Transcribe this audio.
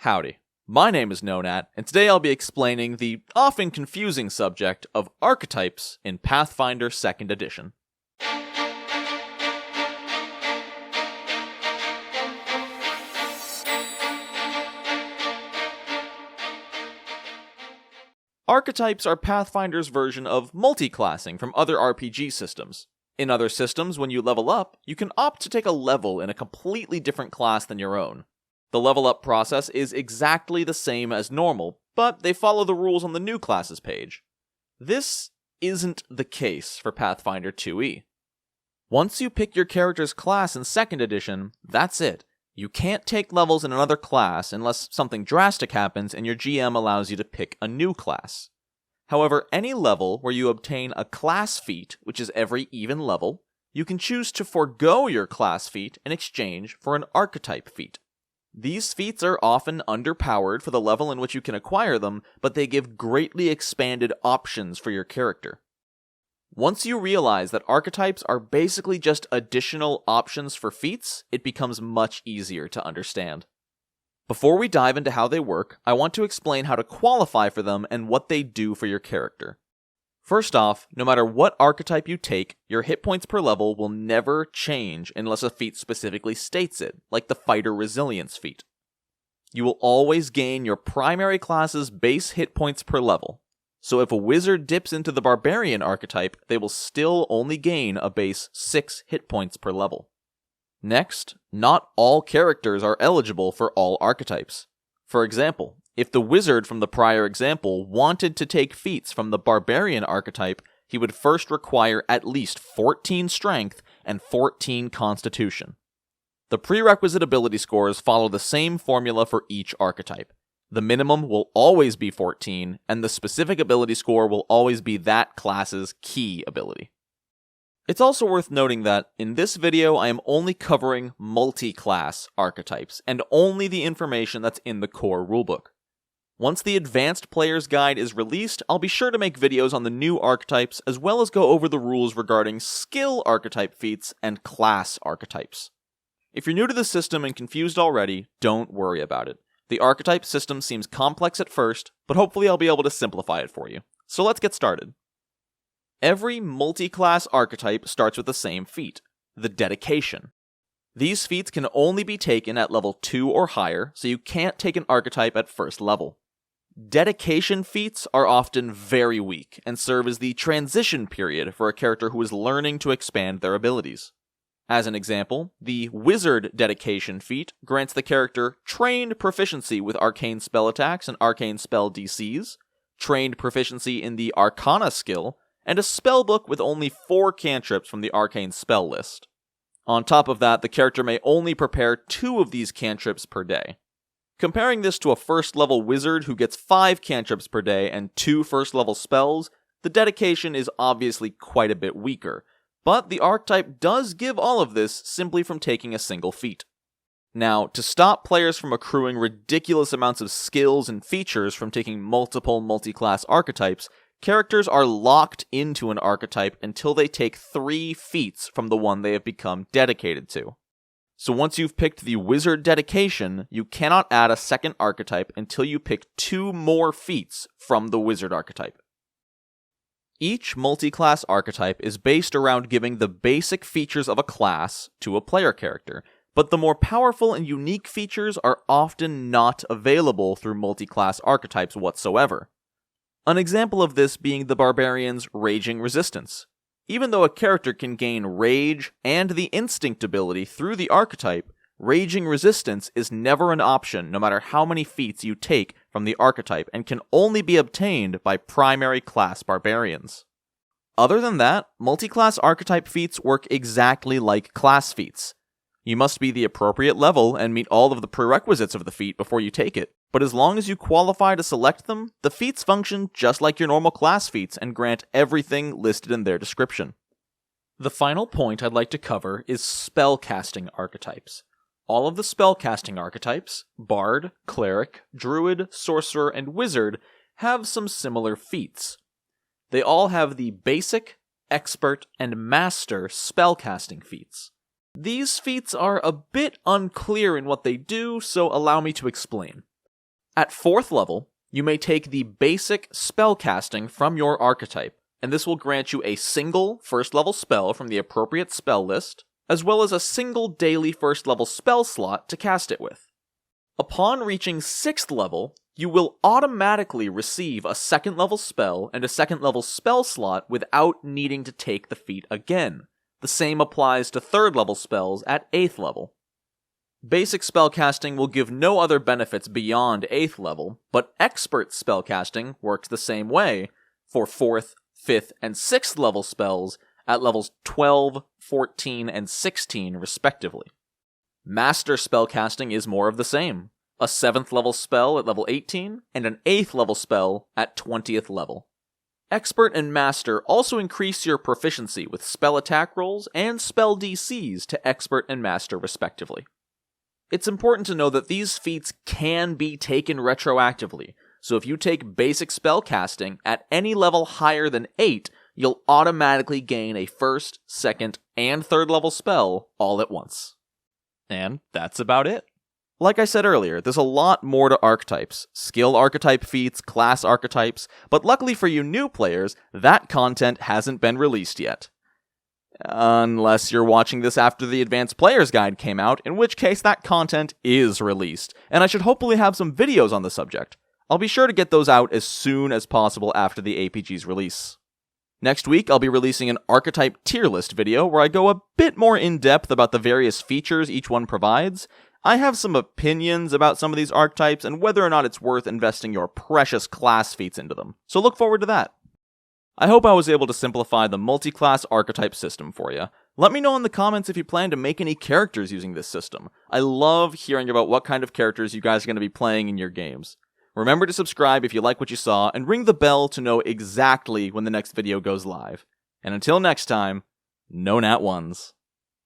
Howdy, my name is Nonat, and today I'll be explaining the often confusing subject of archetypes in Pathfinder 2nd Edition. Archetypes are Pathfinder's version of multi-classing from other RPG systems. In other systems, when you level up, you can opt to take a level in a completely different class than your own. The level up process is exactly the same as normal, but they follow the rules on the new classes page. This isn't the case for Pathfinder 2e. Once you pick your character's class in 2nd edition, that's it. You can't take levels in another class unless something drastic happens and your GM allows you to pick a new class. However, any level where you obtain a class feat, which is every even level, you can choose to forego your class feat in exchange for an archetype feat. These feats are often underpowered for the level in which you can acquire them, but they give greatly expanded options for your character. Once you realize that archetypes are basically just additional options for feats, it becomes much easier to understand. Before we dive into how they work, I want to explain how to qualify for them and what they do for your character. First off, no matter what archetype you take, your hit points per level will never change unless a feat specifically states it, like the Fighter Resilience feat. You will always gain your primary class's base hit points per level. So if a wizard dips into the Barbarian archetype, they will still only gain a base 6 hit points per level. Next, not all characters are eligible for all archetypes. For example, if the wizard from the prior example wanted to take feats from the Barbarian archetype, he would first require at least 14 Strength and 14 Constitution. The prerequisite ability scores follow the same formula for each archetype. The minimum will always be 14, and the specific ability score will always be that class's key ability. It's also worth noting that, in this video, I am only covering multi-class archetypes, and only the information that's in the core rulebook. Once the Advanced Player's Guide is released, I'll be sure to make videos on the new archetypes, as well as go over the rules regarding skill archetype feats and class archetypes. If you're new to the system and confused already, don't worry about it. The archetype system seems complex at first, but hopefully I'll be able to simplify it for you. So let's get started. Every multi-class archetype starts with the same feat, the Dedication. These feats can only be taken at level 2 or higher, so you can't take an archetype at first level. Dedication feats are often very weak, and serve as the transition period for a character who is learning to expand their abilities. As an example, the Wizard Dedication feat grants the character trained proficiency with arcane spell attacks and arcane spell DCs, trained proficiency in the Arcana skill, and a spellbook with only 4 cantrips from the arcane spell list. On top of that, the character may only prepare 2 of these cantrips per day. Comparing this to a first-level wizard who gets 5 cantrips per day and 2 first-level spells, the dedication is obviously quite a bit weaker, but the archetype does give all of this simply from taking a single feat. Now, to stop players from accruing ridiculous amounts of skills and features from taking multiple multi-class archetypes, characters are locked into an archetype until they take 3 feats from the one they have become dedicated to. So once you've picked the Wizard Dedication, you cannot add a second archetype until you pick 2 more feats from the Wizard archetype. Each multi-class archetype is based around giving the basic features of a class to a player character, but the more powerful and unique features are often not available through multi-class archetypes whatsoever. An example of this being the Barbarian's Raging Resistance. Even though a character can gain Rage and the Instinct ability through the archetype, Raging Resistance is never an option no matter how many feats you take from the archetype and can only be obtained by primary class Barbarians. Other than that, multi-class archetype feats work exactly like class feats. You must be the appropriate level and meet all of the prerequisites of the feat before you take it, but as long as you qualify to select them, the feats function just like your normal class feats and grant everything listed in their description. The final point I'd like to cover is spellcasting archetypes. All of the spellcasting archetypes, Bard, Cleric, Druid, Sorcerer, and Wizard, have some similar feats. They all have the Basic, Expert, and Master spellcasting feats. These feats are a bit unclear in what they do, so allow me to explain. At 4th level, you may take the basic spellcasting from your archetype, and this will grant you a single 1st level spell from the appropriate spell list, as well as a single daily 1st level spell slot to cast it with. Upon reaching 6th level, you will automatically receive a 2nd level spell and a 2nd level spell slot without needing to take the feat again. The same applies to 3rd level spells at 8th level. Basic spellcasting will give no other benefits beyond 8th level, but expert spellcasting works the same way for 4th, 5th, and 6th level spells at levels 12, 14, and 16 respectively. Master spellcasting is more of the same, a 7th level spell at level 18, and an 8th level spell at 20th level. Expert and Master also increase your proficiency with spell attack rolls and spell DCs to Expert and Master respectively. It's important to know that these feats can be taken retroactively, so if you take basic spellcasting at any level higher than 8, you'll automatically gain a 1st, 2nd, and 3rd level spell all at once. And that's about it. Like I said earlier, there's a lot more to archetypes, skill archetype feats, class archetypes, but luckily for you new players, that content hasn't been released yet. Unless you're watching this after the Advanced Player's Guide came out, in which case that content is released, and I should hopefully have some videos on the subject. I'll be sure to get those out as soon as possible after the APG's release. Next week, I'll be releasing an archetype tier list video where I go a bit more in-depth about the various features each one provides. I have some opinions about some of these archetypes and whether or not it's worth investing your precious class feats into them, so look forward to that. I hope I was able to simplify the multi-class archetype system for you. Let me know in the comments if you plan to make any characters using this system. I love hearing about what kind of characters you guys are going to be playing in your games. Remember to subscribe if you like what you saw, and ring the bell to know exactly when the next video goes live. And until next time, no nat ones.